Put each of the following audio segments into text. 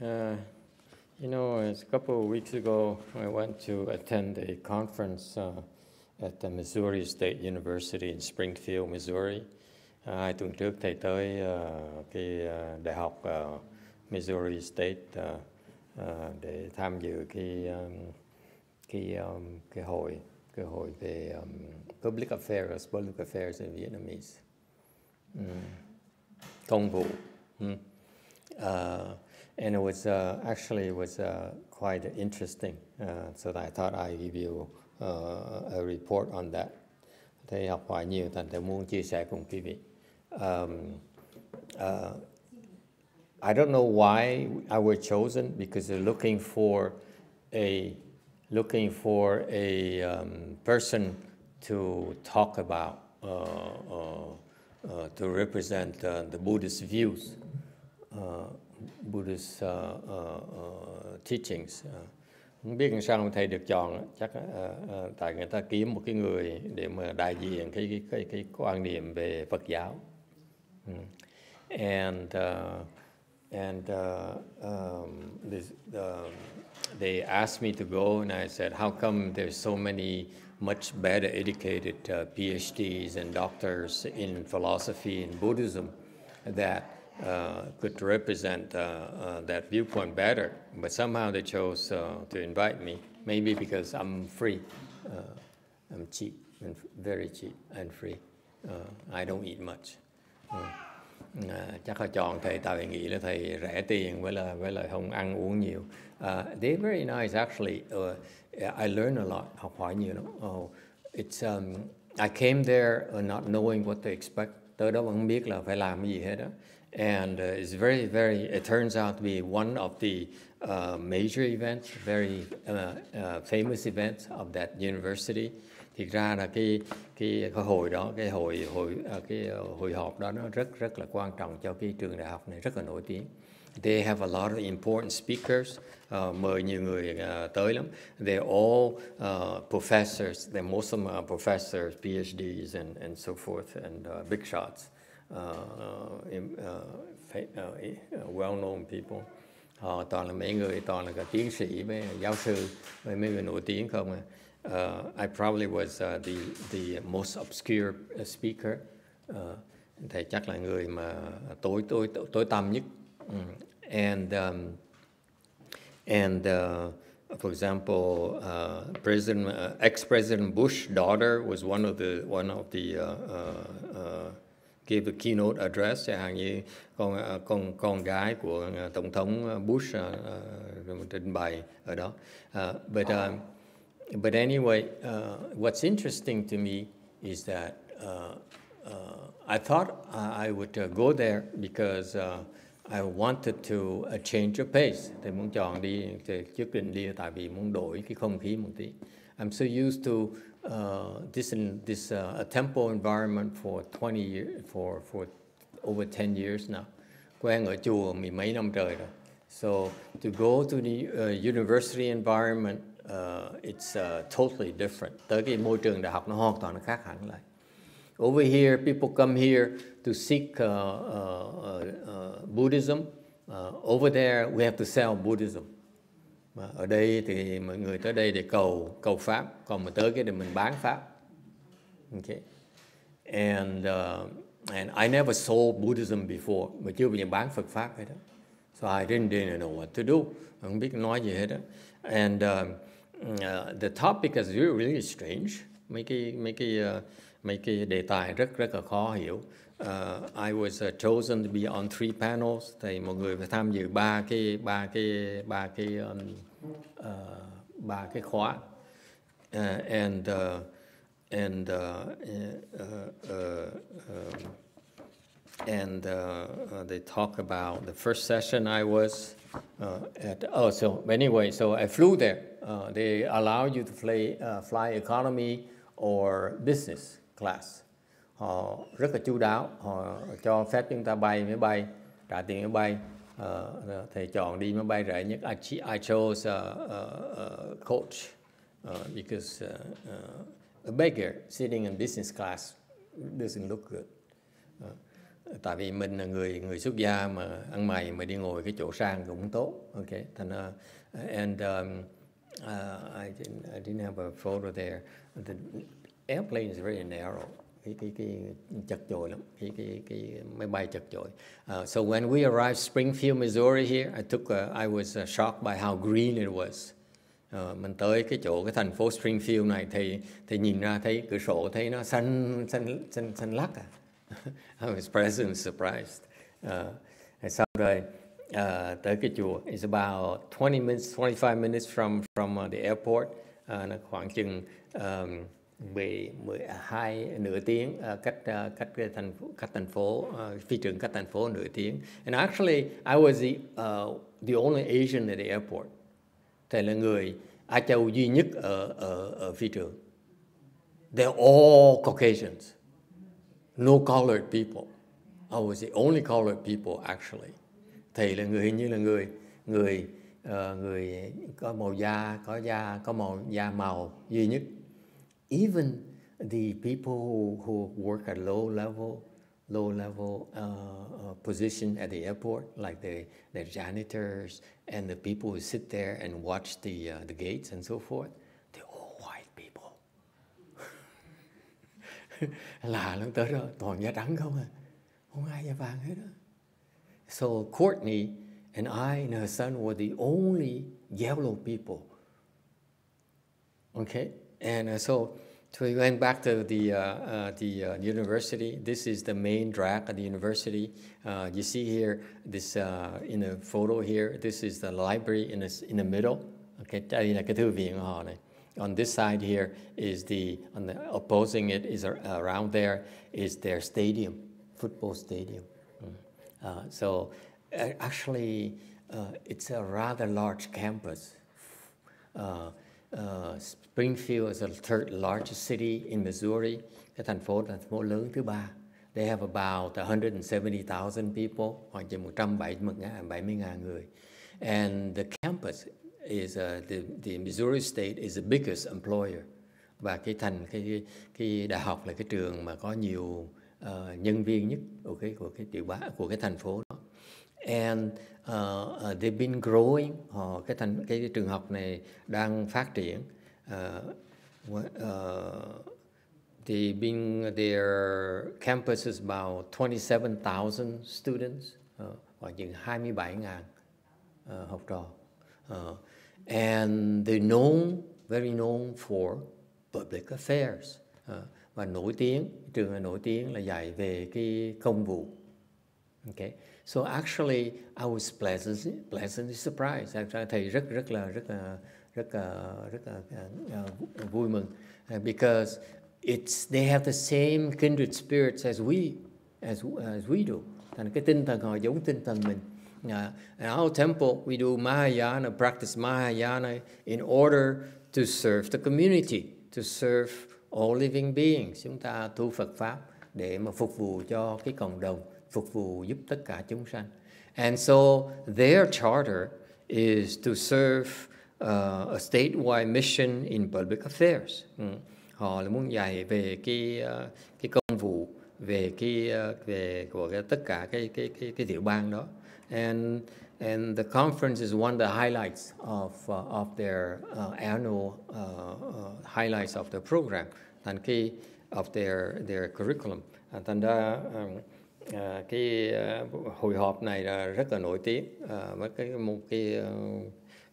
Uh, a couple of weeks ago, I went to attend a conference at the Missouri State University in Springfield, Missouri. Hai tuần trước thầy tới đại học Missouri State để tham dự cái hội về public affairs in Vietnamese, công vụ. And it was quite interesting. So I thought I'd give you a report on that. Thầy học hỏi nhiều, thành thầy muốn chia sẻ cùng quý vị. I don't know why I were chosen, because they're looking for a person to talk about to represent the Buddhist views. Buddhist teachings. Không biết làm sao thầy được chọn, chắc tại người ta kiếm một cái người để mà đại diện cái quan niệm về Phật giáo. They asked me to go, and I said, how come there's so many much better educated PhDs and doctors in philosophy and Buddhism that could represent that viewpoint better, but somehow they chose to invite me. Maybe because I'm free, I'm cheap, and very cheap and free. I don't eat much. Chắc là chọn thầy tại vì nghĩ là thầy rẻ tiền với lại không ăn uống nhiều. They're very nice actually. I learned a lot. Học hỏi nhiều lắm. I came there not knowing what to expect. Tới đó vẫn không biết là phải làm cái gì hết đó. And it's it turns out to be one of the major events, very famous events of that university. Thì ra là cái hội đó, cái hội họp đó nó rất là quan trọng cho cái trường đại học này, rất là nổi tiếng. They have a lot of important speakers, mời nhiều người tới lắm. They're all professors. Most of them are professors, PhDs, and so forth, and big shots. Well-known people. Họ toàn là mấy người, toàn là cả tiến sĩ, với giáo sư, với mấy người nổi tiếng không à. I probably was the most obscure speaker. Thầy chắc là người mà tối tăm nhất. For example, ex-President Bush's daughter was one of the gave a keynote address, chẳng hạn như con gái của tổng thống Bush trình bày ở đó. But anyway, what's interesting to me is that I thought I would go there because I wanted to change the pace. Thầy muốn chọn đi, thầy quyết định đi tại vì muốn đổi cái không khí một tí. I'm so used to this temple environment for 20 years, for over 10 years now. Quen ở chùa mười mấy năm trời rồi. So to go to the university environment, it's totally different. Tới cái môi trường đại học nó hoàn toàn nó khác hẳn lại. Over here, people come here to seek Buddhism. Over there, we have to sell Buddhism. Ở đây thì mọi người tới đây để cầu pháp, còn mà tới cái để mình bán pháp. Okay. And I never sold Buddhism before, mà chưa bao giờ bán Phật pháp hết đó. So I didn't know what to do. Không biết nói gì hết đó. And the topic is really strange. Mấy cái đề tài rất là khó hiểu. I was chosen to be on 3 panels. Thì mọi người phải tham dự ba cái khóa. They talk about the first session I was so I flew there. They allow you to fly economy or business class. Họ rất là chu đáo, họ cho phép chúng ta bay máy bay, trả tiền máy bay. Thầy chọn đi máy bay rẻ nhất. I chose coach because a beggar sitting in business class doesn't look good. tại vì mình là người xuất gia mà ăn mày mà đi ngồi cái chỗ sang cũng không tốt. Okay, thành and I didn't have a photo there. The airplane is very narrow. Cái chật chội lắm, cái máy bay chật chội. So when we arrived Springfield, Missouri here, I was shocked by how green it was. Mình tới cái thành phố Springfield này thì nhìn ra thấy cửa sổ thấy nó xanh lắc à. I was pleasantly surprised. Sau rồi tới cái chùa, it's about 25 minutes from the airport. Nó khoảng chừng 12 nửa tiếng cách thành phố phi trường cách thành phố nửa tiếng. And actually I was the only Asian at the airport. Thầy là người Á Châu duy nhất ở phi trường. They're all Caucasians, no colored people. I was the only colored people actually. Thầy là người hình như là người có màu da màu duy nhất. Even the people who work at low level position at the airport, like the janitors and the people who sit there and watch the gates and so forth, they're all white people. Lạ lắm, tới đó toàn da trắng không à, không ai da vàng hết á. So Courtney and I and her son were the only yellow people. Okay, and so we went back to the university. This is the main track at the university. You see here, this in a photo here. This is the library in the middle. Okay, đây là cái thư viện của họ này. On this side here is opposing it is around there is their stadium, football stadium. So actually, it's a rather large campus. Springfield is the third largest city in Missouri. Cái thành phố lớn thứ ba. They have about 170,000 people, khoảng chừng 170,000 người. And the campus is the Missouri State is the biggest employer. Và cái đại học là cái trường mà có nhiều nhân viên nhất của cái thành phố đó. And they've been growing. Cái trường học này đang phát triển. Their campus is about 27,000 students, khoảng chừng 27,000 học trò. And they're very known for public affairs. Và trường là nổi tiếng là dạy về cái công vụ. Okay. So actually, I was pleasantly surprised. Thầy rất là vui mừng because they have the same kindred spirits as we do. Thành cái tinh thần họ giống tinh thần mình. In our temple, we do Mahayana, practice Mahayana in order to serve the community, to serve all living beings. Chúng ta tu Phật pháp để mà phục vụ cho cái cộng đồng, phục vụ giúp tất cả chúng sanh. And so their charter is to serve a statewide mission in public affairs. Họ là muốn dạy về cái công vụ, về của tất cả cái tiểu bang đó. And the conference is one of the highlights of their annual highlights of the program, thành of their curriculum. Thành ra cái hội họp này là rất là nổi tiếng, với một cái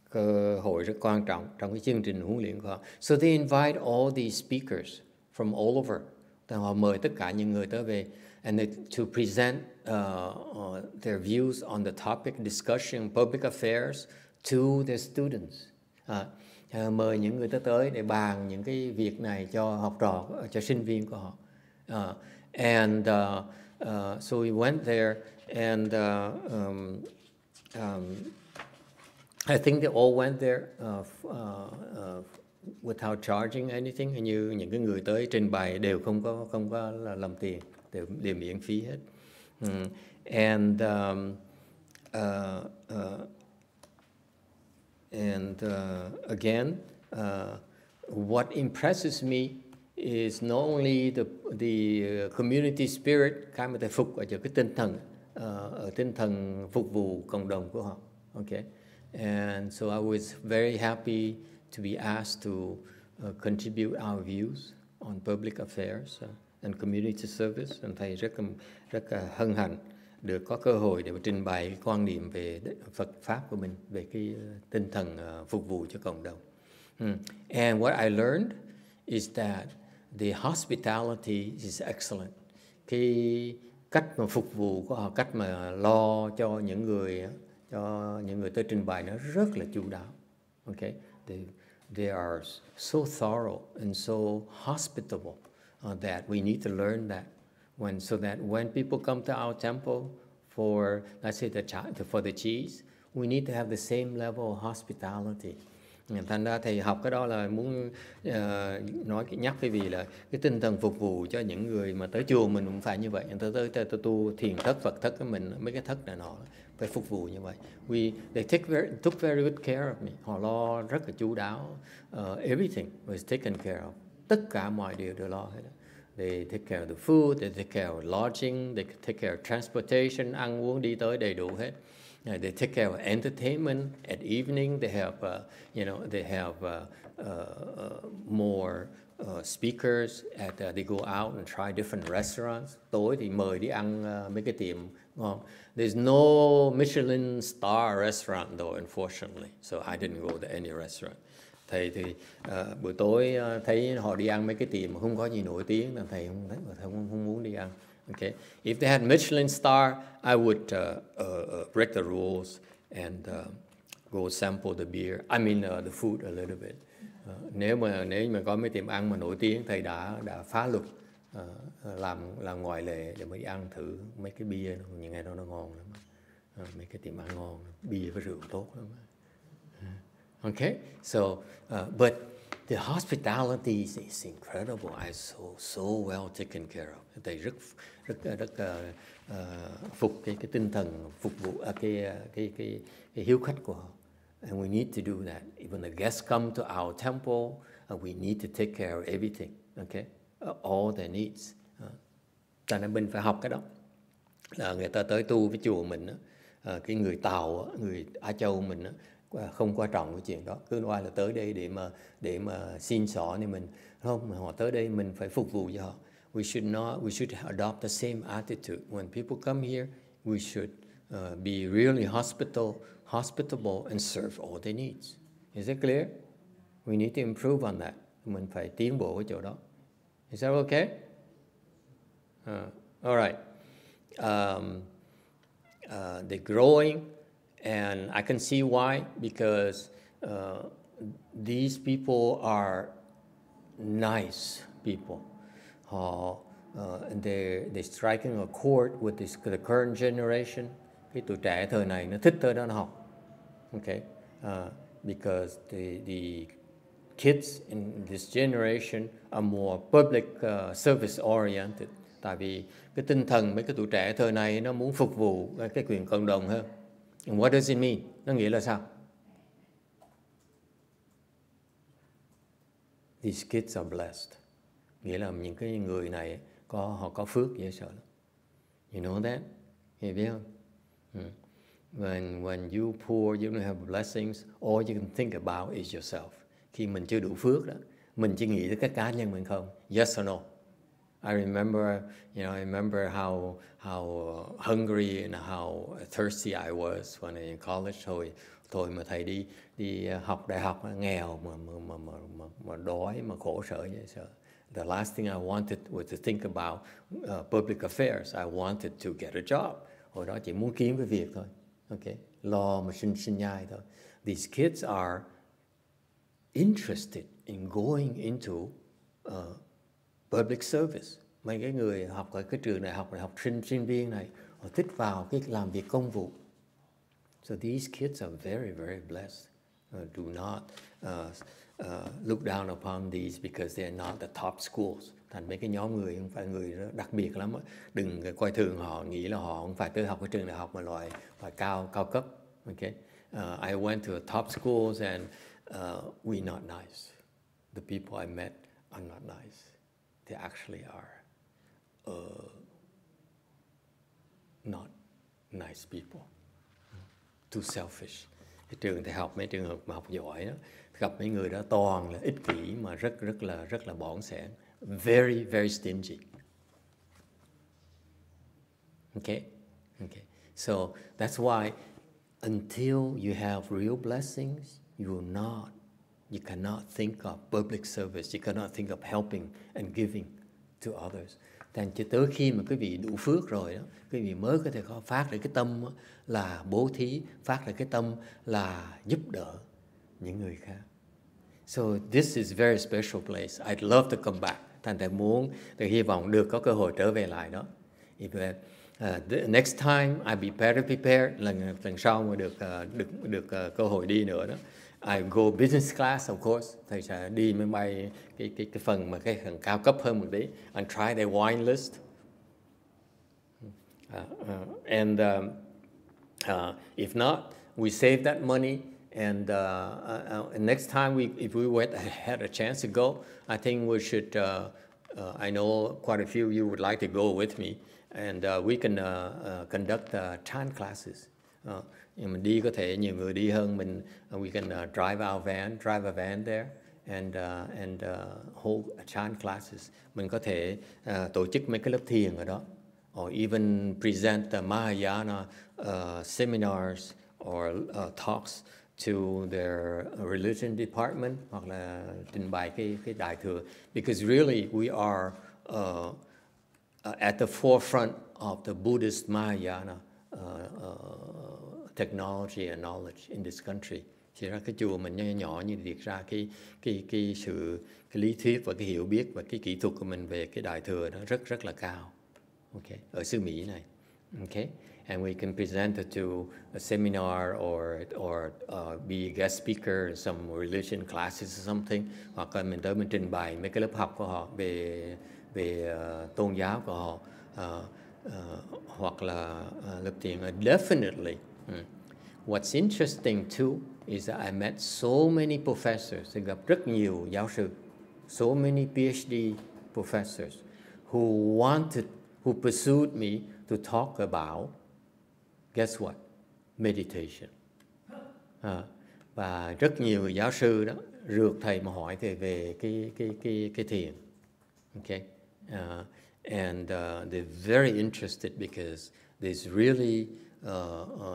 cơ hội rất quan trọng trong cái chương trình huấn luyện của họ. So they invite all these speakers from all over. Họ mời tất cả những người tới về and to present their views on the topic discussion public affairs to their students. Mời những người tới để bàn những cái việc này cho học trò, cho sinh viên của họ. So we went there and I think they all went there without charging anything. Hình như những cái người tới trình bày đều không có là làm tiền, đều miễn phí hết. Again, what impresses me is not only the community spirit, cái mà thầy phục ở chỗ cái tinh thần phục vụ cộng đồng của họ. Okay, and so I was very happy to be asked to contribute our views on public affairs and community service. And thầy rất hân hạnh được có cơ hội để trình bày cái quan điểm về Phật pháp của mình, về cái tinh thần phục vụ cho cộng đồng. And what I learned is that the hospitality is excellent. Cái cách mà phục vụ của họ, cách mà lo cho những người tới trình bày nó rất là chu đáo. Okay, they are so thorough and so hospitable that we need to learn that so that when people come to our temple for, let's say, for the cheese, we need to have the same level of hospitality. Thành ra thầy học cái đó là muốn nhắc cái vì là cái tinh thần phục vụ cho những người mà tới chùa mình cũng phải như vậy. Tới tu thiền thất, Phật thất của mình, mấy cái thất này nọ phải phục vụ như vậy. They took very good care of me. Họ lo rất là chu đáo. Everything was taken care of. Tất cả mọi điều đều lo hết. They take care of the food, they take care of lodging, they take care of transportation, ăn uống đi tới đầy đủ hết. They take care of entertainment at evening. They have more speakers. They go out and try different restaurants. Tối thì mời đi ăn mấy cái tiệm ngon. There's no Michelin star restaurant though, unfortunately. So I didn't go to any restaurant. Thầy thì buổi tối thấy họ đi ăn mấy cái tiệm mà không có gì nổi tiếng, nên thầy không muốn đi ăn. Okay, if they had Michelin star, I would break the rules and go sample the beer. I mean the food a little bit. Nếu mà có mấy tiệm ăn mà nổi tiếng, thầy đã phá luật, làm ngoại lệ để mới ăn thử mấy cái bia, những ngày đó nó ngon lắm. Mấy cái tiệm ăn ngon, bia với rượu tốt lắm. Okay, so but the hospitality is incredible. I so well taken care of. Thầy rất phục cái tinh thần phục vụ, cái hiếu khách của họ. And we need to do that. When the guests come to our temple, we need to take care of everything. Okay, all their needs. Cho nên mình phải học cái đó. Là người ta tới tu với chùa mình, cái người Tàu, người Á Châu mình không quan trọng cái chuyện đó, cứ nói là tới đây để mà xin xỏ thì mình không, mà họ tới đây mình phải phục vụ cho họ. We should adopt the same attitude. When people come here, we should be really hospitable and serve all their needs. Is it clear? We need to improve on that. Mình phải tiến bộ cái chỗ đó. Is that okay? All right. They're growing. And I can see why, because these people are nice people. And they're striking a chord with the current generation. Cái tuổi trẻ thời này nó thích tới đó nó học. Okay, because the kids in this generation are more public service oriented. Tại vì cái tinh thần mấy cái tuổi trẻ thời này nó muốn phục vụ cái quyền cộng đồng hơn. And what does it mean? Nó nghĩa là sao? These kids are blessed. Nghĩa là những cái người này họ có phước dễ sợ lắm. You know that? Hiểu biết không? When you poor, you don't have blessings, all you can think about is yourself. Khi mình chưa đủ phước đó, mình chỉ nghĩ tới cái cá nhân mình không. Yes or no? I remember how hungry and how thirsty I was when I in college. Thôi mà thầy đi học đại học nghèo mà đói mà khổ sở vậy sợ. The last thing I wanted was to think about public affairs. I wanted to get a job. Hồi đó chỉ muốn kiếm cái việc thôi. Okay, lo mà sinh nhai thôi. These kids are interested in going into public service. Mấy cái người học ở cái trường đại học sinh viên này, họ thích vào cái làm việc công vụ. So these kids are very, very blessed. Do not look down upon these because they are not the top schools. Thành mấy cái nhóm người không phải người đặc biệt lắm. Đừng coi thường họ, nghĩ là họ không phải tới học cái trường đại học mà loại phải cao cấp. Okay? I went to top schools and we're not nice. The people I met are not nice. they actually are not nice people, too selfish. Cái trường thầy học, mấy trường hợp mà học giỏi đó, gặp mấy người đó toàn là ích kỷ mà rất là bỏng sẻn, very very stingy. Okay. So that's why until you have real blessings, you cannot think of public service, you cannot think of helping and giving to others. Thành cho tới khi mà quý vị đủ phước rồi đó, quý vị mới có thể có phát ra cái tâm là bố thí, phát ra cái tâm là giúp đỡ những người khác. So this is a very special place. I'd love to come back. Thành thầy muốn, thầy hy vọng được có cơ hội trở về lại đó. The next time I be better prepared, lần sau mà được cơ hội đi nữa đó, I go business class, of course. Thầy sẽ đi máy bay cái phần mà cái phần cao cấp hơn một tí, and try their wine list. If not, we save that money, and next time if we had a chance to go, I think we should. I know quite a few of you would like to go with me, and we can conduct chant classes. Mình đi có thể nhiều người đi hơn mình. We can drive a van there and hold chant classes. Mình có thể tổ chức mấy cái lớp thiền ở đó, or even present Mahayana seminars or talks to their religion department, hoặc là trình bày cái đại thừa. Because really we are at the forefront of the Buddhist Mahayana technology and knowledge in this country. Thì ra cái chùa mình nhỏ nhỏ như việc ra cái lý thuyết và cái hiểu biết và cái kỹ thuật của mình về cái đại thừa nó rất là cao. Okay, ở xứ Mỹ này. Okay, and we can present it to a seminar or be a guest speaker in some religion classes or something. Hoặc là mình tới mình trình bày mấy cái lớp học của họ về tôn giáo của họ, hoặc là lớp thiền. Definitely. What's interesting too is that I met so many professors. Gặp rất nhiều giáo sư, so many PhD professors who pursued me to talk about, guess what? Meditation. Và rất nhiều giáo sư đó rượt thầy mà hỏi thầy về cái thiền. Okay, and they're very interested because there's really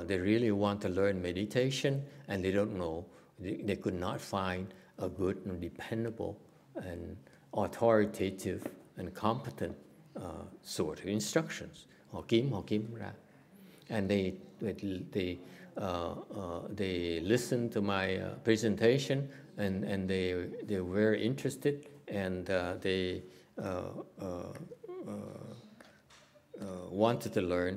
they really want to learn meditation, and they don't know, they could not find a good and dependable and authoritative and competent sort of instructions. Họ kiếm ra, and they listened to my presentation, and they're very interested, and they wanted to learn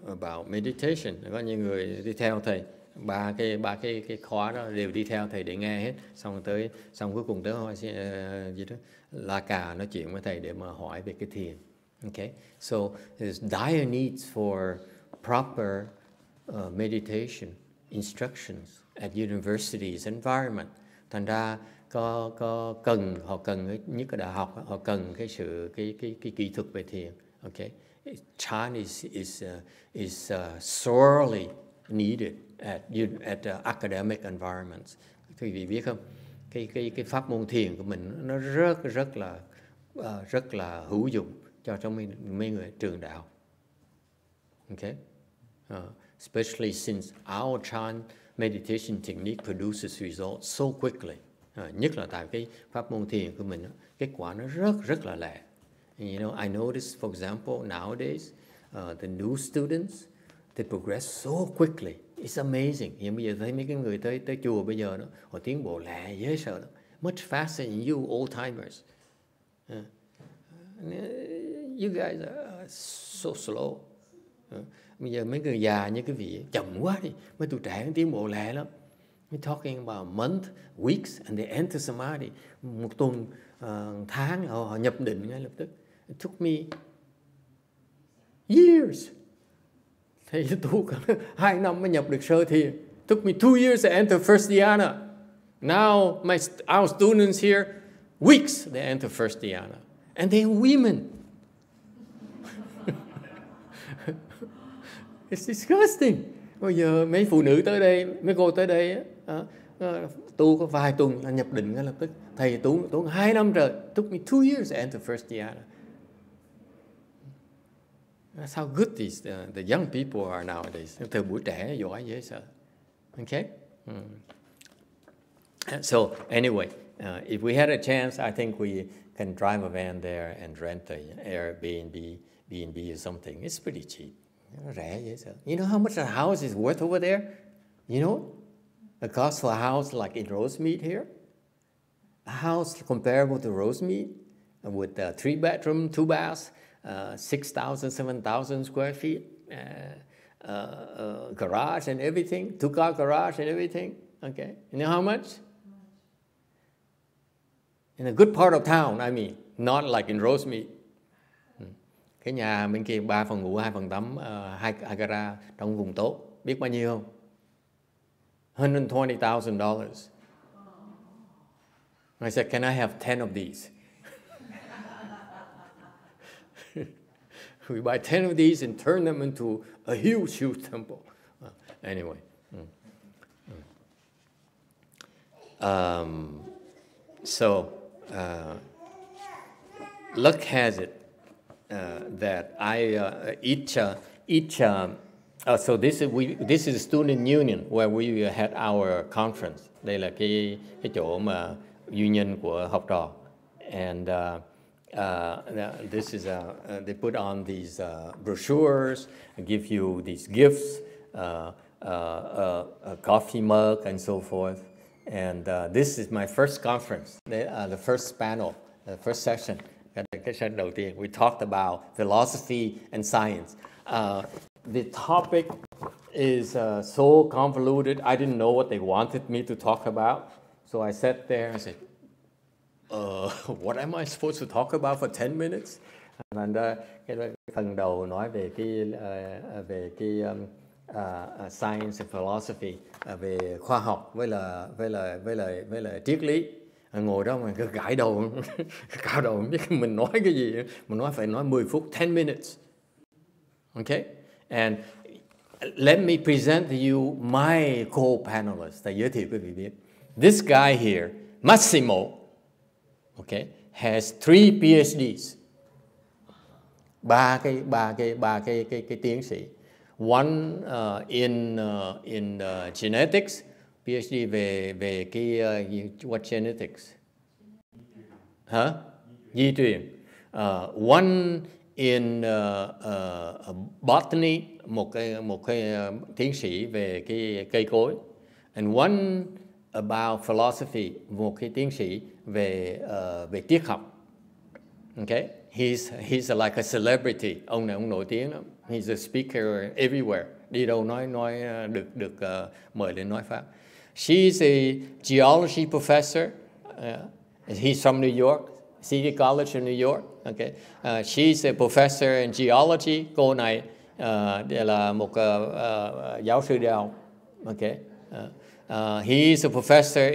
about meditation. Có những người đi theo thầy, ba cái khóa đó đều đi theo thầy để nghe hết, xong cuối cùng tới hỏi gì đó la cà nói chuyện với thầy để mà hỏi về cái thiền. Okay, so there's dire needs for proper meditation instructions at universities environment. Thành ra họ cần nhất cái đại học, họ cần cái kỹ thuật về thiền. Okay, chant is sorely needed at academic environments. Quý vị biết không? Cái pháp môn thiền của mình nó rất là hữu dụng cho trong mấy người trường đại học. Okay, especially since our chant meditation technique produces results so quickly. Nhất là tại cái pháp môn thiền của mình, kết quả nó rất là lẹ. And, you know, I noticed, for example, nowadays the new students, they progress so quickly. It's amazing. Hiện bây giờ thấy mấy cái người tới chùa bây giờ đó, họ tiến bộ lẹ dễ sợ lắm. Much faster than you old timers. You guys are so slow. Bây giờ mấy người già như cái vị chậm quá đi, mấy tụi trẻ tiến bộ lẹ lắm. We're talking about month, weeks, and they enter samadhi. Một tuần, tháng họ nhập định ngay lập tức. It took me years. Thầy tu cả 2 năm mới nhập được sơ thiền. It took me 2 years to enter first dhyana. Now our students here, weeks they enter first dhyana. And they're women. It's disgusting. Bây giờ mấy phụ nữ tới đây, mấy cô tới đây, tu có vài tuần là nhập định ngay lập tức. Thầy tu 2 năm trời. Took me 2 years to enter first dhyana. That's how good the young people are nowadays. Thời buổi trẻ giỏi dễ sợ. Okay? So anyway, if we had a chance, I think we can drive a van there and rent an Airbnb, B&B or something. It's pretty cheap. Rẻ dễ sợ. You know how much a house is worth over there? You know? The cost for a house like in Rosemead here? A house comparable to Rosemead with 3 bedroom, 2 baths, 6,000, 7,000 square feet, garage and everything, 2-car garage and everything. Okay, you know how much? In a good part of town, I mean, not like in Rosemead. Cái nhà bên kia 3 phòng ngủ, 2 phòng tắm, 2 gara trong vùng tốt, biết bao nhiêu không? $120,000. I said, can I have 10 of these? We buy 10 of these and turn them into a huge, huge temple. Anyway. Luck has it that I so this is student union where we had our conference. Đây là cái chỗ mà union của học trò. And this is they put on these brochures, give you these gifts, a coffee mug, and so forth. And this is my first conference, the first panel, the first session. Cái session đầu tiên, we talked about philosophy and science. The topic is so convoluted. I didn't know what they wanted me to talk about, so I sat there and said, what am I supposed to talk about for 10 minutes? And cái phần đầu nói về cái science and philosophy, về khoa học với là triết lý. Ngồi đó mà cứ gãi đầu, cào đầu không biết mình nói cái gì. Mình nói phải nói 10 phút, 10 minutes. Okay? And let me present to you my co-panelist. Thầy giới thiệu quý vị biết. This guy here, Massimo, okay, has 3 PhDs. Ba cái tiến sĩ. One in genetics, PhD về cái what genetics? Di truyền. One in botany, một cái tiến sĩ về cái cây cối. And one about philosophy, một cái tiến sĩ về triết học. Okay? He's like a celebrity. Ông này ông nổi tiếng lắm. He's a speaker everywhere. Đi đâu nói được mời lên nói pháp. She's a geology professor. He's from New York, City College in New York. Okay. She's a professor in geology. Cô này là một giáo sư đại học. Okay. He's a professor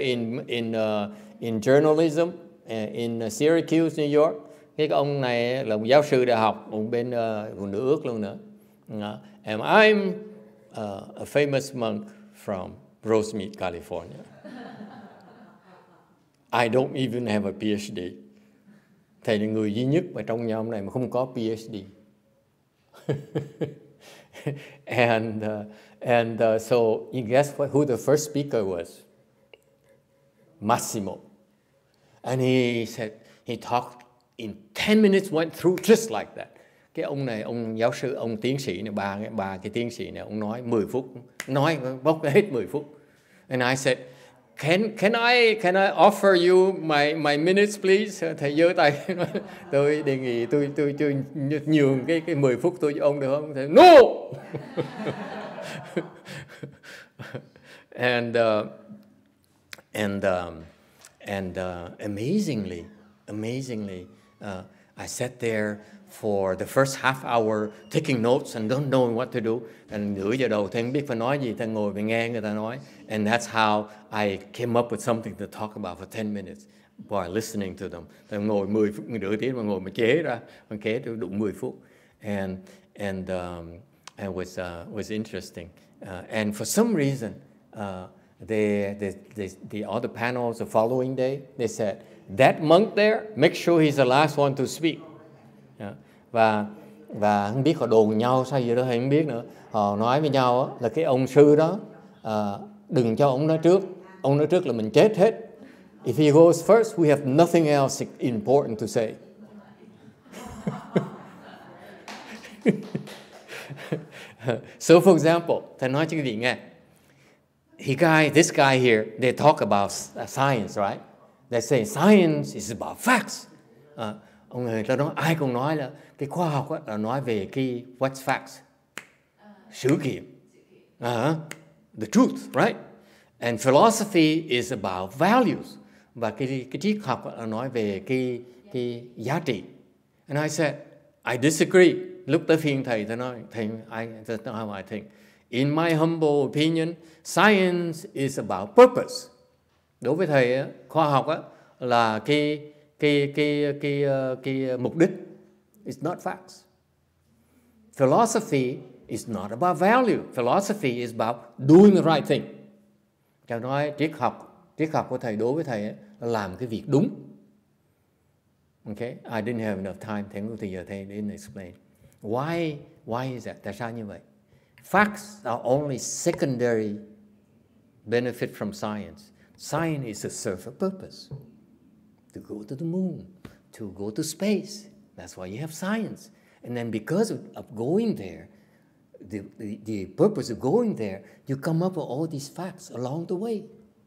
in journalism in Syracuse, New York. Cái ông này là một giáo sư đại học ở bên vùng nước ước luôn nữa. And I'm a famous monk from Rosemead, California. I don't even have a PhD. Thầy là người duy nhất mà trong nhóm này mà không có PhD. and so you guess who the first speaker was? Massimo. And he said, he talked in 10 minutes, went through just like that. Cái ông này, ông giáo sư, ông tiến sĩ này, ba cái tiến sĩ này, ông nói 10 phút, nói bốc hết 10 phút. And I said, can I offer you my minutes please? Thầy giơ tay, tôi đề nghị tôi nhường cái 10 phút tôi cho ông được không? Thầy, no. and amazingly, I sat there for the first half hour taking notes and don't knowing what to do. And nửa giờ đầu thầy không biết phải nói gì, thầy ngồi và nghe người ta nói. And that's how I came up with something to talk about for 10 minutes. while listening to them. Tôi ngồi 10 phút, nửa tiếng mà ngồi mà chế ra, mà kế được đủ 10 phút. And it was interesting. And for some reason, the other panels the following day, they said, that monk there, make sure he's the last one to speak. Và không biết họ đồn nhau sao vậy đó, thì không biết nữa. Họ nói với nhau là cái ông sư đó, đừng cho ông nói trước. Ông nói trước là mình chết hết. If he goes first, we have nothing else important to say. So for example, thầy nói cho quý vị nghe. This guy here, they talk about science, right? They say science is about facts. Ông người ta nói, ai cũng nói là cái khoa học là nói về cái what's facts, sự kiện, the truth, right? And philosophy is about values, và cái triết học là nói về cái giá trị. And I said, I disagree. Lúc tới phiên thầy nói, that's not how I think. In my humble opinion, science is about purpose. Đối với thầy, khoa học là cái mục đích. It's not facts. Philosophy is not about value. Philosophy is about doing the right thing. Cho nói triết học của thầy đối với thầy là làm cái việc đúng. Okay, I didn't have enough time. Thầy ngồi giờ thầy didn't explain. Why is that? Tại sao như vậy? Facts are only secondary benefit from science. Science is to serve a purpose. To go to the moon, to go to space. That's why you have science. And then because of going there, the purpose of going there, you come up with all these facts along the way.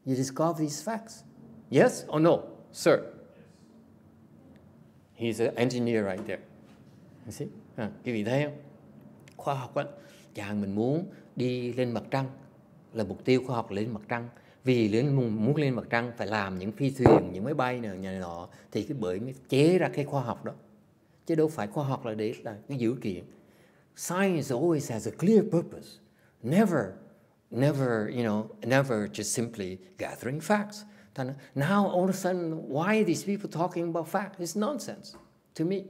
You discover these facts. Yes or no, sir? He's an engineer right there. You see? Quý vị thấy không? Khoa học chàng mình muốn đi lên mặt trăng, là mục tiêu khoa học lên mặt trăng. Vì muốn lên mặt trăng phải làm những phi thuyền, những máy bay này nọ, thì cái bởi mới chế ra cái khoa học đó. Chứ đâu phải khoa học là để là cái dữ kiện. Science always has a clear purpose. Never just simply gathering facts. Now all of a sudden, why are these people talking about facts? It's nonsense to me.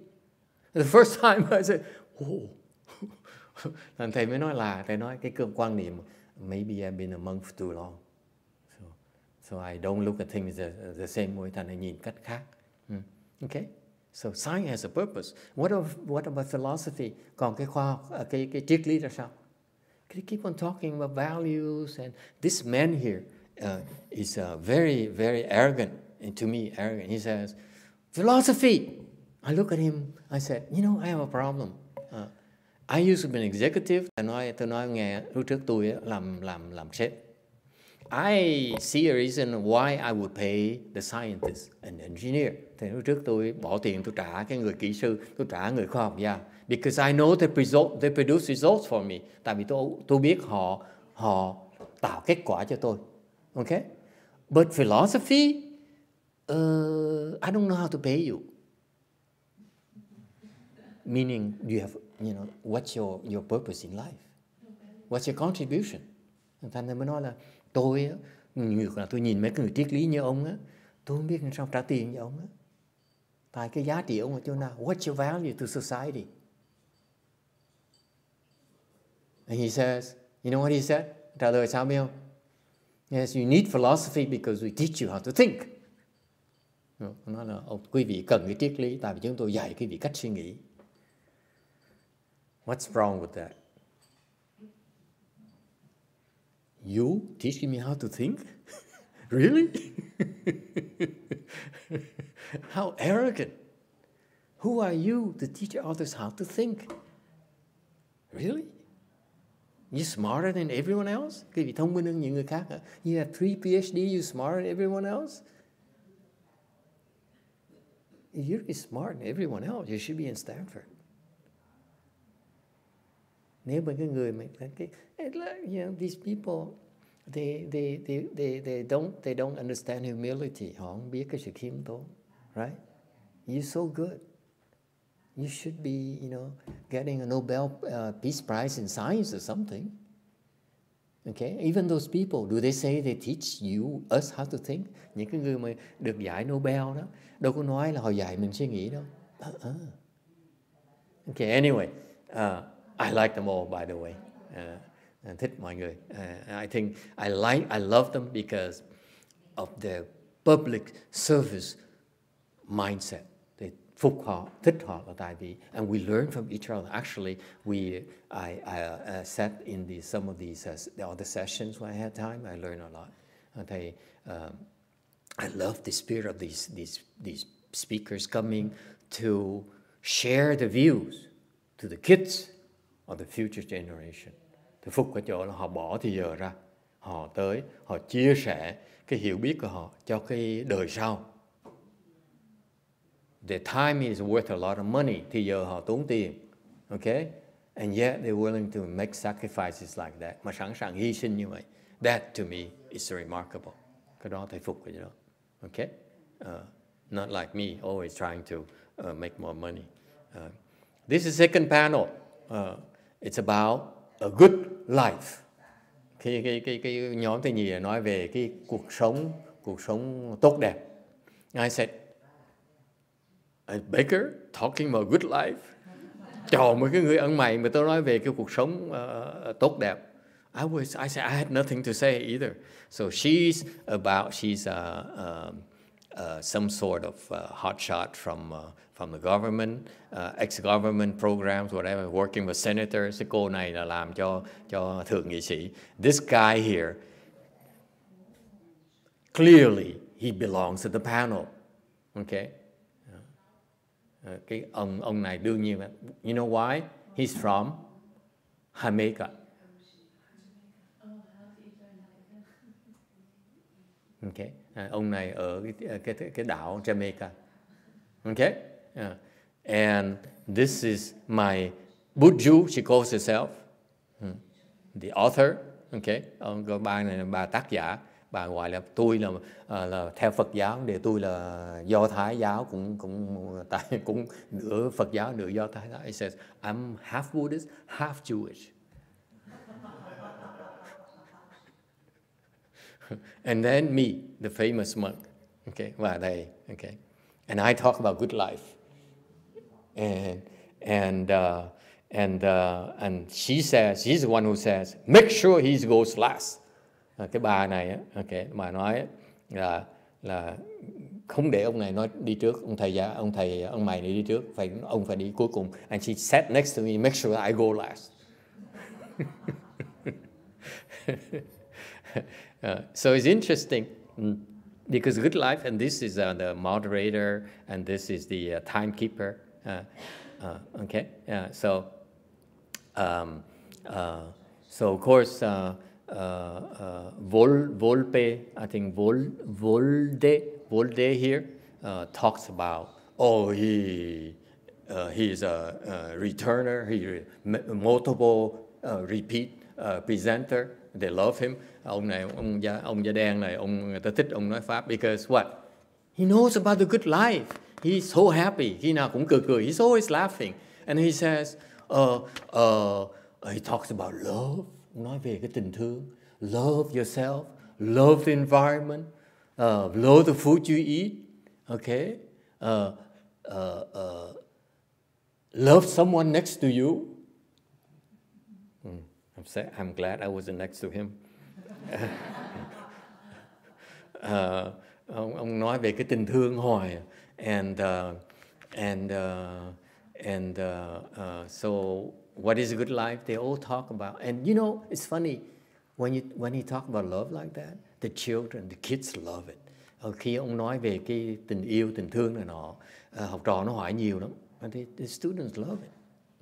The first time I said, oh. Thầy mới nói thầy nói cái quan niệm, maybe I've been a monk for too long. So I don't look at things the same way. Thầy nhìn cách khác. Okay? So science has a purpose. What about philosophy? Còn cái khoa học, cái triết lý là sao? They keep on talking about values, and this man here is very, very arrogant, and to me arrogant. He says, philosophy. I look at him. I said, I have a problem. I used to be an executive. Tôi nói nghe lúc trước tôi làm sếp. I see a reason why I would pay the scientist and engineer. Thì lúc trước tôi bỏ tiền tôi trả cái người kỹ sư, tôi trả người khoa học gia. Because I know they produce results for me. Tại vì tôi biết họ tạo kết quả cho tôi. Okay? But philosophy, I don't know how to pay you. Meaning, you have, what's your purpose in life? What's your contribution? Thành ra mới nói là tôi nhìn mấy người triết lý như ông á, tôi không biết làm sao trả tiền cho ông á. Tại cái giá trị ông ở chỗ nào? What's your value to society? And he says, you know what he said? Trả lời sao biết không? Yes, you need philosophy because we teach you how to think. Nói là quý vị cần cái triết lý tại vì chúng tôi dạy quý vị cách suy nghĩ. What's wrong with that? You teaching me how to think? Really? How arrogant. Who are you to teach others how to think? Really? You're smarter than everyone else? Quý vị thông minh hơn những người khác hả? You have 3 PhD, you're smarter than everyone else? If you're smart than everyone else, you should be in Stanford. Nếu mà cái người mà these people, they don't understand humility. Họ không biết cái sự khiêm tốn, right? You're so good. You should be, getting a Nobel Peace Prize in science or something. Okay, even those people, do they say they teach us how to think? Những cái người mà được giải Nobel đó, đâu có nói là họ dạy mình suy nghĩ đâu. Okay, anyway, I like them all, by the way. Thích mọi người. I think I love them because of their public service mindset. They phục họ, thích họ là tại vì, and we learn from each other. Actually, I sat in some of these the other sessions when I had time. I learned a lot. I love the spirit of these speakers coming to share the views to the kids or the future generation. Thì phục ở chỗ là họ bỏ thì giờ ra, họ tới, họ chia sẻ cái hiểu biết của họ cho cái đời sau. Their time is worth a lot of money. Thì giờ họ tốn tiền, okay? And yet they're willing to make sacrifices like that. Mà sẵn sàng hy sinh như vậy. That to me is remarkable. Cái đó thầy phục cái đó, okay? Not like me, always trying to make more money. This is second panel. It's about a good life. Cái nhóm thứ nhì nói về cái cuộc sống tốt đẹp. I said, a baker talking about good life. Trời, mấy cái người ăn mày mà tôi nói về cái cuộc sống tốt đẹp. I said I had nothing to say either. So she's some sort of hotshot from the government, ex-government programs, whatever, working with senators. Cái cô này là làm cho thượng nghị sĩ. This guy here, clearly he belongs to the panel. Okay. Cái ông này đương nhiên là, you know why? He's from Jamaica. Okay. Ông này ở cái đảo Jamaica. Okay. And this is my Buju, she calls herself, the author. Okay. Bà này là bà tác giả. Bà gọi là tôi là theo Phật giáo, để tôi là Do Thái giáo, cũng nửa Phật giáo nửa Do Thái giáo. He says I'm half Buddhist, half Jewish. And then me, the famous monk. Okay, và đây, okay. And I talk about good life. And she says, she's the one who says, make sure he goes last. Cái bà này á, okay, bà nói là không để ông này nói đi trước, ông mày này đi trước, ông phải đi cuối cùng. And she sat next to me, make sure I go last. So it's interesting because good life, and this is the moderator, and this is the timekeeper. Okay, so of course. Volpe, I think Volde here talks about, he's a returner, multiple repeat presenter. They love him. Ông da đen này, người ta thích ông nói pháp because what? He knows about the good life. He's so happy. Khi nào cũng cười. He's always laughing. And he says, he talks about love. Nói về cái tình thương, love yourself, love the environment, love the food you eat, okay, love someone next to you. I'm glad I wasn't next to him. Ông nói về cái tình thương hoài, and so. What is a good life? They all talk about, and you know, it's funny when he talk about love like that, the children, the kids love it. Khi ông nói về cái tình yêu, tình thương này nọ, học trò nó hỏi nhiều lắm, and the students love it.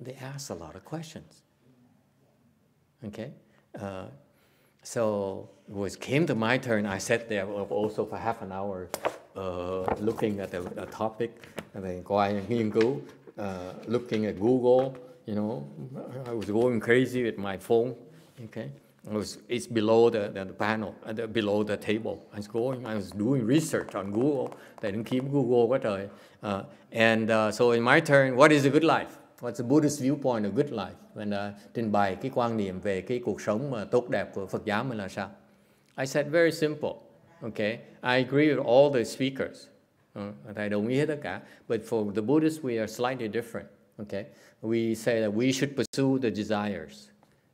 They ask a lot of questions. Okay, so it came to my turn. I sat there also for half an hour, looking at a topic, and then coi nghiên cứu, looking at Google. You know, I was going crazy with my phone. Okay, it's below the panel, below the table. I was doing research on Google. Tại đứng kiếm Google quá trời. And so in my turn, what is a good life? What's the Buddhist viewpoint of good life? When trình bày cái quan niệm về cái cuộc sống mà tốt đẹp của Phật giáo mình là sao? I said very simple. Okay, I agree with all the speakers. Thầy đồng ý hết tất cả. But for the Buddhists, we are slightly different. Okay, we say that we should pursue the desires.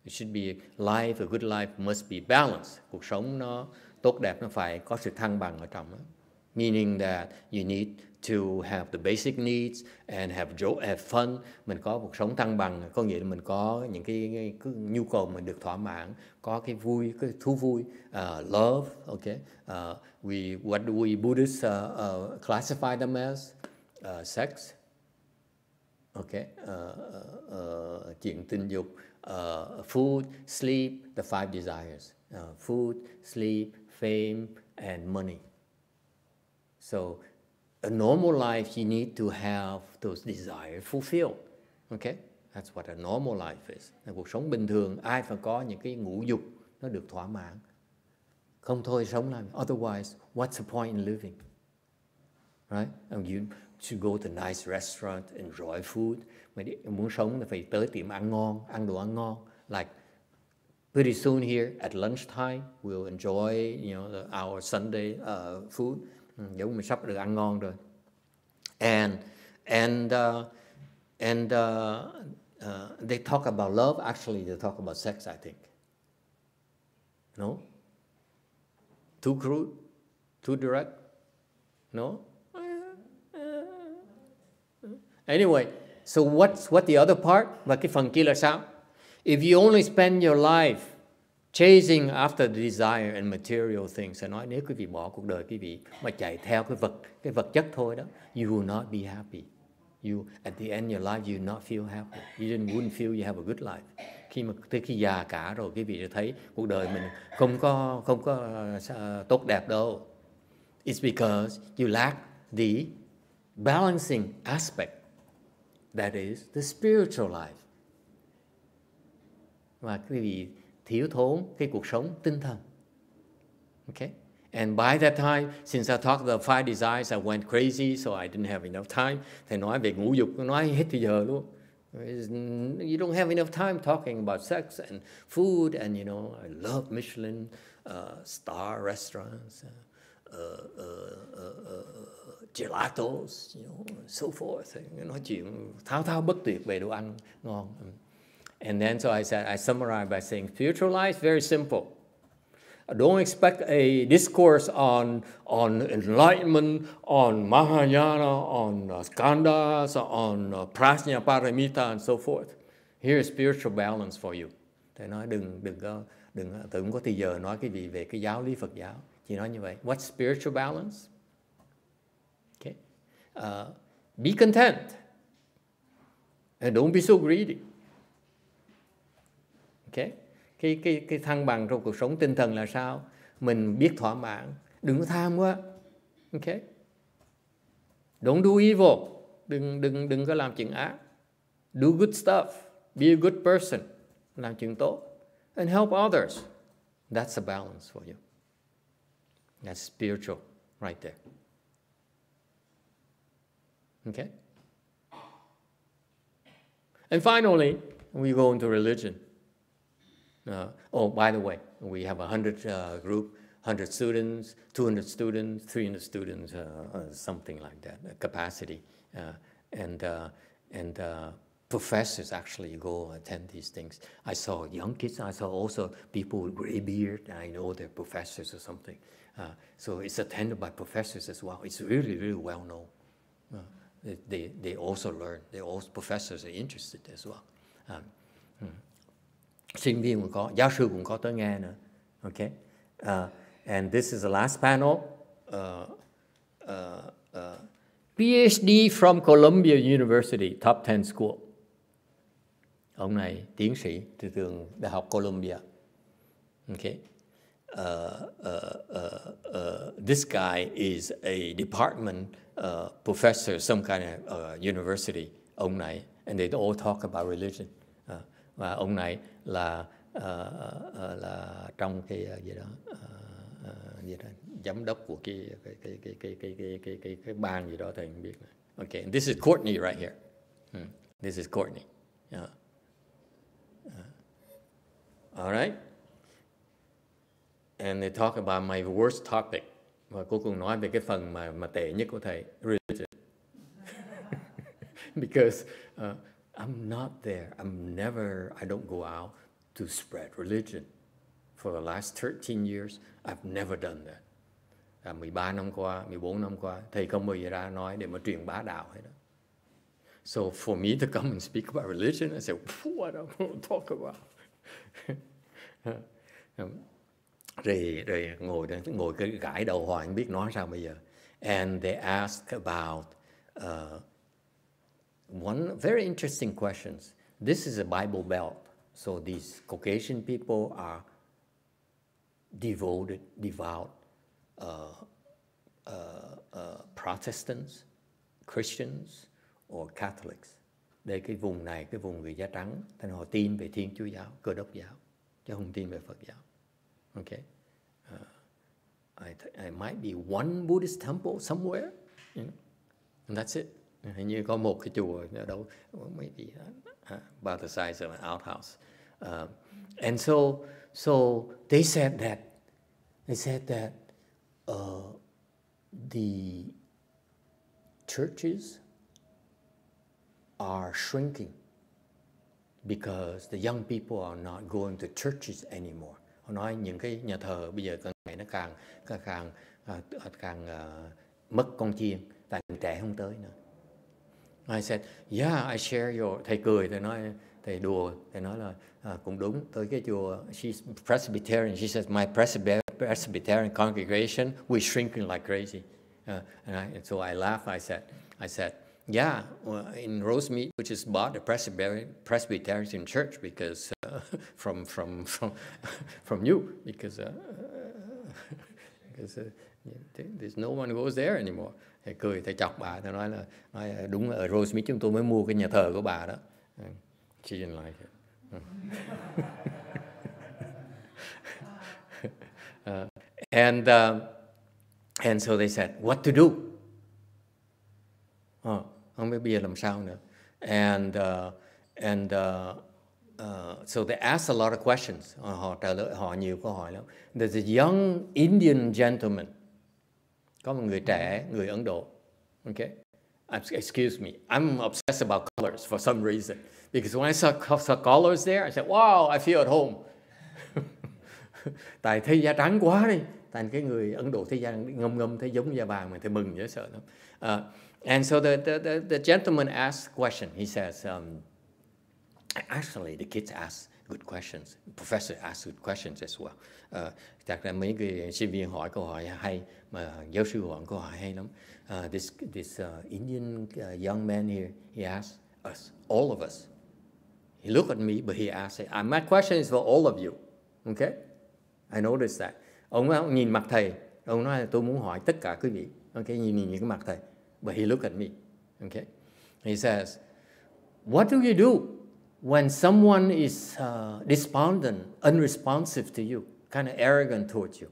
It should be life, a good life must be balanced. Cuộc sống nó tốt đẹp, nó phải có sự thăng bằng ở trong đó. Meaning that you need to have the basic needs and have fun. Mình có cuộc sống thăng bằng, có nghĩa là mình có những cái nhu cầu mình được thỏa mãn, có cái vui, cái thú vui, love. Okay, what do we Buddhists classify them as? Sex. Okay, chuyện tình dục, food, sleep, the 5 desires. Food, sleep, fame, and money. So, a normal life, you need to have those desires fulfilled. Okay? That's what a normal life is. Cuộc sống bình thường, ai phải có những cái ngũ dục nó được thỏa mãn. Không thôi sống làm. Otherwise, what's the point in living? Right? And you should go to a nice restaurant, enjoy food. Mà muốn sống thì phải tới tiệm ăn ngon, ăn đồ ăn ngon. Like, pretty soon here at lunchtime, we'll enjoy, our Sunday food. Giống mình sắp được ăn ngon rồi. And they talk about love. Actually, they talk about sex, I think. No? Too crude? Too direct? No? Anyway, so what's the other part? Và cái phần kia là sao? If you only spend your life chasing after the desire and material things, nói nếu quý vị bỏ cuộc đời quý vị mà chạy theo cái vật chất thôi đó, you will not be happy. You at the end of your life you will not feel happy. You wouldn't feel you have a good life. Khi mà tới khi già cả rồi quý vị sẽ thấy cuộc đời mình không có tốt đẹp đâu. It's because you lack the balancing aspect. That is the spiritual life. Và quý vị thiếu thốn cái cuộc sống tinh thần. Okay? And by that time, since I talked about 5 desires, I went crazy, so I didn't have enough time. Thầy nói về ngũ dục, nói hết thời giờ luôn. You don't have enough time talking about sex and food, and I love Michelin star restaurants, gelatos, so forth. Nói chuyện thao bất tuyệt về đồ ăn ngon. And then so I summarized by saying, spiritual life, very simple. Don't expect a discourse on enlightenment, on Mahayana, on Skandhas, on Prajnaparamita, and so forth. Here is spiritual balance for you. Thầy nói đừng có thời giờ nói cái gì về cái giáo lý Phật giáo. Chỉ nói như vậy. What's spiritual balance? Okay. Be content. And don't be so greedy. Okay. Cái thăng bằng trong cuộc sống tinh thần là sao? Mình biết thỏa mãn, đừng có tham quá. Okay? Don't do evil. Đừng có làm chuyện ác. Do good stuff. Be a good person. Làm chuyện tốt. And help others. That's a balance for you. That's spiritual right there. Okay? And finally, we go into religion. By the way, we have 100 group, 100 students, 200 students, 300 students, something like that, capacity. And professors actually go attend these things. I saw young kids. I saw also people with gray beard. I know they're professors or something. So it's attended by professors as well. It's really, really well known. They also learn. Professors are interested as well. Sinh viên cũng có, giáo sư cũng có tới nghe nữa. Okay? And this is the last panel. PhD from Columbia University, top 10 school. Ông này tiến sĩ từ trường Đại học Columbia. Okay? This guy is a department professor, some kind of university. Ông này, and they all talk about religion. Và ông này là trong cái gì đó giám đốc của cái bang gì đó thầy không biết. Okay, and this is Courtney right here. This is Courtney. Yeah. All right. And they talk about my worst topic. Và cuối cùng nói về cái phần mà tệ nhất của thầy, religion. Because I'm not there. I don't go out to spread religion. For the last 13 years, I've never done that. 13 năm qua, 14 năm qua, thầy không bao giờ ra nói để mà truyền bá đạo hết đó. So for me to come and speak about religion, I said, what I want to talk about. Rồi ngồi cái gãi đầu hoài không biết nói sao bây giờ. And they asked about one very interesting questions. This is a Bible Belt, so these Caucasian people are devout Protestants, Christians, or Catholics. Đây cái vùng này, cái vùng người da trắng, nên họ tin về Thiên Chúa giáo, Cơ đốc giáo, chứ không tin về Phật giáo. Okay, I might be one Buddhist temple somewhere, you know, and that's it. Hình như có một cái chùa ở đâu, maybe about the size of an outhouse. And so they said that the churches are shrinking because the young people are not going to churches anymore. Họ nói những cái nhà thờ bây giờ càng ngày nó càng mất con chiên, tại trẻ không tới nữa. I said, yeah, I share your. Thầy cười, thầy đùa, thầy nói là cũng đúng. Tới cái chùa, she's Presbyterian. She says my Presbyterian congregation we're shrinking like crazy. And so I laughed. I said, yeah, in Rosemead, which is bought a Presbyterian church because from you because there's no one goes there anymore. Thầy cười, thầy chọc bà, thầy nói đúng là ở Rosemead chúng tôi mới mua cái nhà thờ của bà đó. She didn't like it. And so they said, what to do? Không biết bây giờ làm sao nữa. And so they asked a lot of questions. Họ trả lời họ nhiều câu hỏi lắm. There's a young Indian gentleman. Có một người trẻ, người Ấn Độ. Okay? Excuse me. I'm obsessed about colors for some reason. Because when I saw colors there, I said, wow, I feel at home. Tại thấy da trắng quá đi. Tại cái người Ấn Độ thấy da ngâm thấy giống da vàng mà thấy mừng dễ sợ lắm. And so the gentleman asked a question. He says, actually, the kids ask good questions. The professor asked good questions as well. Chắc là mấy người sinh viên hỏi câu hỏi hay, mà giáo sư hỏi câu hỏi hay lắm. This Indian young man here, he asked us, all of us. He looked at me, but he asked, my question is for all of you. Okay? I noticed that. Ông nhìn mặt thầy, ông nói là tôi muốn hỏi tất cả quý vị. Okay? Nhìn cái mặt thầy. But he looked at me. Okay? He says, what do you do when someone is despondent, unresponsive to you, kind of arrogant towards you?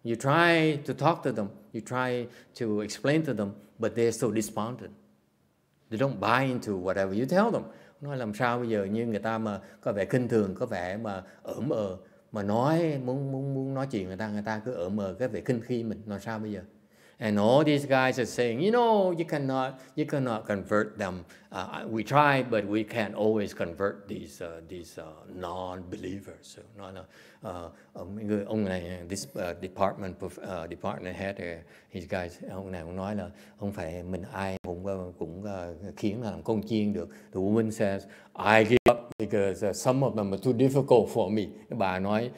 You try to talk to them, you try to explain to them, but they're so despondent. They don't buy into whatever you tell them. Nói làm sao bây giờ như người ta mà có vẻ khinh thường, có vẻ mà ỡm mà nói muốn nói chuyện người ta cứ ỡm cái vẻ khinh khi mình, làm sao bây giờ? And all these guys are saying, you cannot convert them. We try, but we can't always convert these non-believers. So, ông này, this department head, his guys, ông này cũng nói là không phải mình ai cũng khiến là làm con chiên được. The woman says, I give up because some of them are too difficult for me. Bà nói,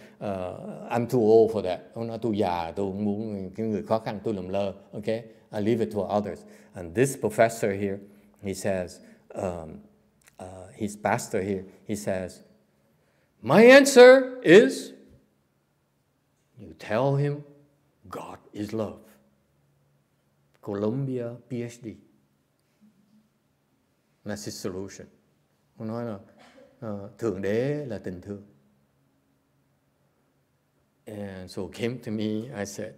I'm too old for that. Ông nói tôi già, tôi không muốn cái người khó khăn tôi làm lơ. Okay, I leave it to others. And this professor here, he says, his pastor here, he says, my answer is, you tell him God is love. Columbia PhD. That's his solution. Ông nói là Thượng Đế là tình thương. And so came to me, I said,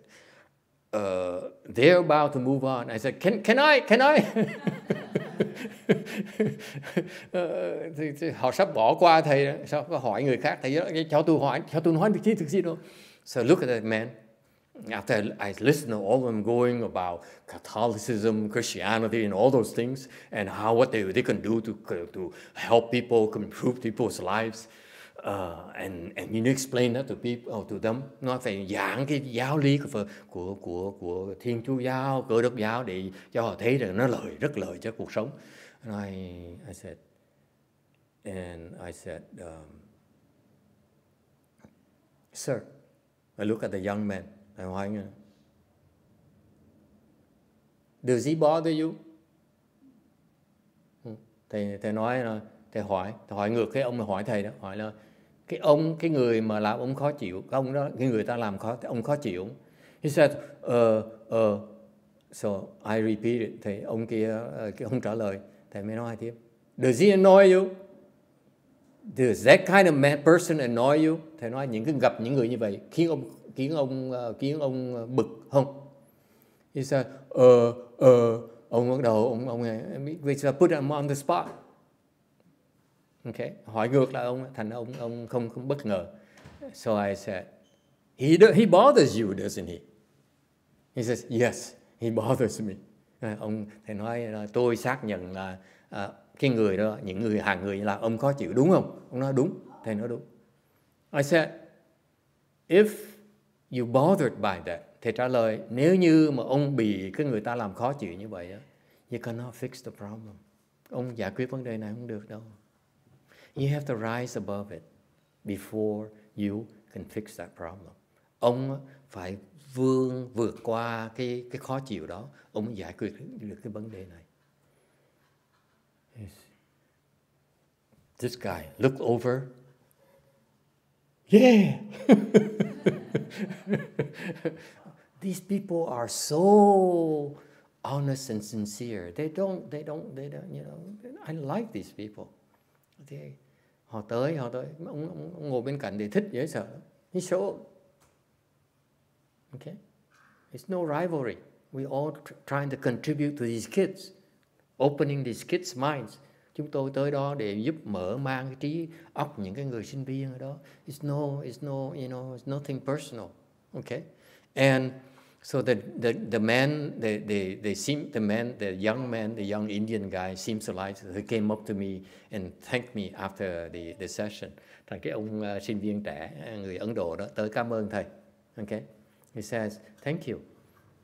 they're about to move on. I said, can I? thì họ sắp bỏ qua thầy, sao có hỏi người khác, thầy cho tôi nói thực gì đâu. So look at that man. After I listened to all of them going about Catholicism, Christianity, and all those things, and what they can do to help people, to improve people's lives, and you explain that to people, to them. Nó phải giảng cái giáo lý của Thiên Chúa giáo, Cơ đốc giáo để cho họ thấy rằng nó rất lợi cho cuộc sống. And I said, sir, I look at the young man. Thầy hỏi nghe, does he bother you? Thầy nói là thầy hỏi ngược cái ông mà hỏi thầy đó, hỏi là cái người mà làm ông khó chịu, ông đó, cái người ta làm ông khó chịu. He said, so I repeated. Thầy ông kia cái ông trả lời, thầy mới nói tiếp, does he annoy you? Does that kind of person annoy you? Thầy nói gặp những người như vậy khiến ông bực không? He said, ông bắt đầu ông put him on the spot. Okay, hỏi ngược lại ông, thành ông không bất ngờ. So I said, he bothers you, doesn't he? He says, yes, he bothers me. Thầy nói là tôi xác nhận là cái người đó, những người hàng người là ông khó chịu, đúng không? Ông nói đúng, thầy nói đúng. I said, if you bothered by that, thầy trả lời, nếu như mà ông bị cái người ta làm khó chịu như vậy, you cannot fix the problem. Ông giải quyết vấn đề này không được đâu. You have to rise above it before you can fix that problem. Ông phải vượt qua cái khó chịu đó, ông mới giải quyết được cái vấn đề này. This guy looked over. Yeah. These people are so honest and sincere. They don't, you know, I like these people. Họ tới, ông ngồi bên cạnh để thích dễ sợ. He showed. Okay? It's no rivalry. We all trying to contribute to these kids, opening these kids' minds. Chúng tôi tới đó để giúp mở mang cái trí óc những cái người sinh viên ở đó. It's no, you know, it's nothing personal. Okay? And so the young Indian guy seems to like it. He came up to me and thanked me after the session. Thành cái ông sinh viên trẻ, người Ấn Độ đó, tới cảm ơn thầy. Okay? He says, thank you.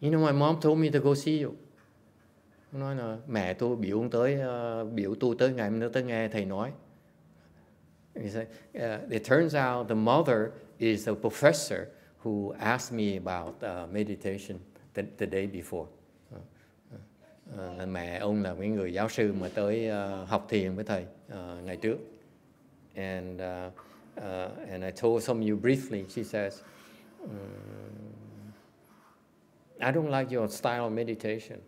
You know, my mom told me to go see you. Nói là mẹ tôi biểu tôi tới ngày nữa tới nghe thầy nói. He said, it turns out the mother is a professor who asked me about meditation the day before. Mẹ ông là cái người giáo sư mà tới học thiền với thầy ngày trước. And I told some of you briefly. She says, I don't like your style of meditation.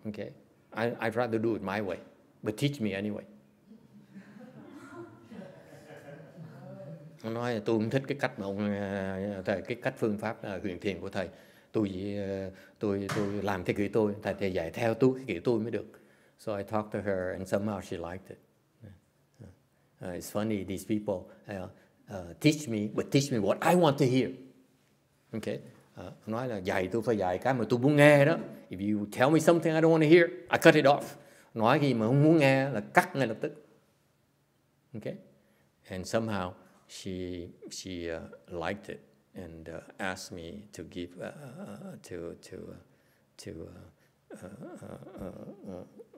Okay, I'd rather do it my way, but teach me anyway. Nó nói tôi không thích cái cách mà cái cách phương pháp huyền thiền của thầy. Tôi làm theo kiểu tôi, thầy dạy theo tôi cái kiểu tôi mới được. So I talked to her and somehow she liked it. It's funny, these people teach me, but teach me what I want to hear. Okay. Nói là tôi phải dạy cái mà tôi muốn nghe đó. If you tell me something I don't want to hear, I cut it off. Nói gì mà không muốn nghe là cắt ngay lập tức. Okay? And somehow she liked it and asked me to give a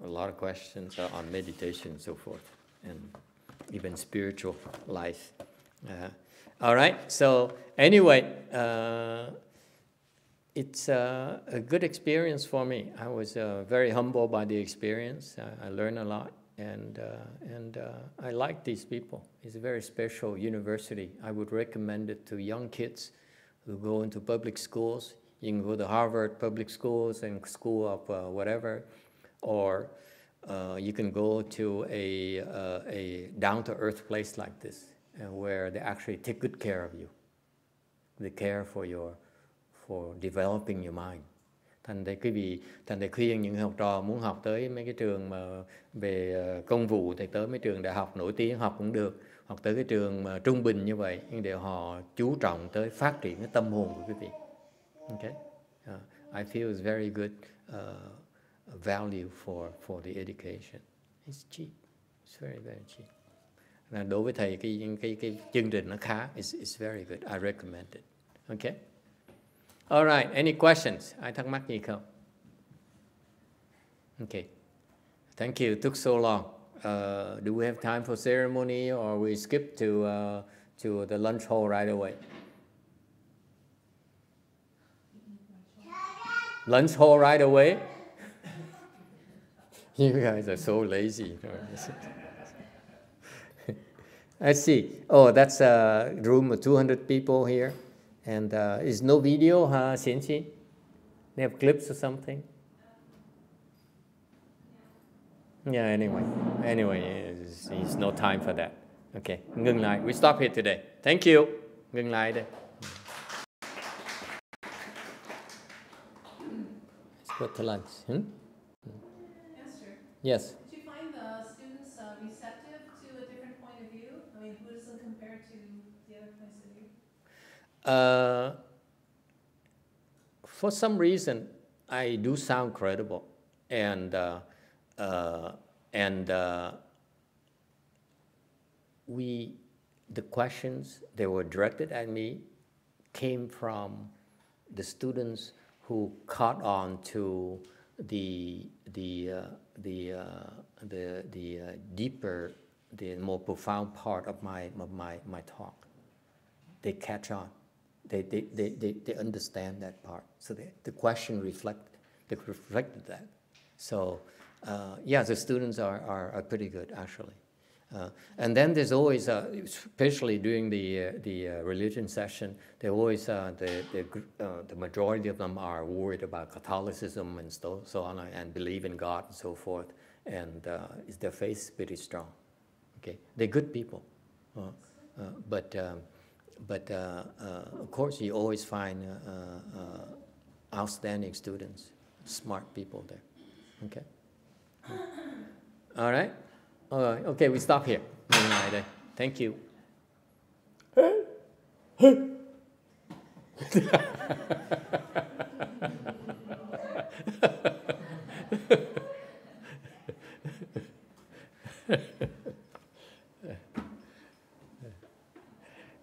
lot of questions on meditation and so forth, and even spiritual life. All right. So anyway. It's a good experience for me. I was very humbled by the experience. I learned a lot, and I like these people. It's a very special university. I would recommend it to young kids who go into public schools. You can go to Harvard public schools and school of whatever, or you can go to a down-to-earth place like this, where they actually take good care of you. They care for developing your mind. Thành thầy khuyên những học trò muốn học tới mấy cái trường mà về công vụ thì tới mấy trường đại học nổi tiếng học cũng được, hoặc tới cái trường mà trung bình như vậy, nhưng để họ chú trọng tới phát triển cái tâm hồn của quý vị. Okay, I feel it's very good value for the education. It's cheap, it's very very cheap. Là đối với thầy cái chương trình nó khá, it's very good. I recommend it. Okay. All right. Any questions? Ai thắc mắc gì không? Okay. Thank you. Took so long. Do we have time for ceremony, or we skip to the lunch hall right away? Lunch hall right away? You guys are so lazy. I see. Oh, that's a room of 200 people here. And is no video, huh, Xianqi? They have clips or something? Yeah, anyway, it's no time for that. Okay, ngừng lại. We stop here today. Thank you. Ngừng lại đây. Let's go to lunch. Yes, sir. Yes. Did you find the students receptive to a different point of view? I mean, Buddhism compared to the other points of view? For some reason, I do sound credible, and the questions that were directed at me came from the students who caught on to the deeper, the more profound part of my talk. They catch on. They understand that part. So the question reflected that. So yeah, the students are pretty good actually. And then there's always, especially during the religion session, they always the majority of them are worried about Catholicism and so on, and believe in God and so forth. And their faith is pretty strong. Okay, they're good people, but of course you always find outstanding students, smart people there. Okay. All right. Okay, we stop here. Thank you.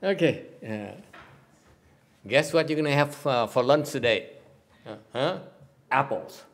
Okay. Guess what you're going to have for lunch today? Apples.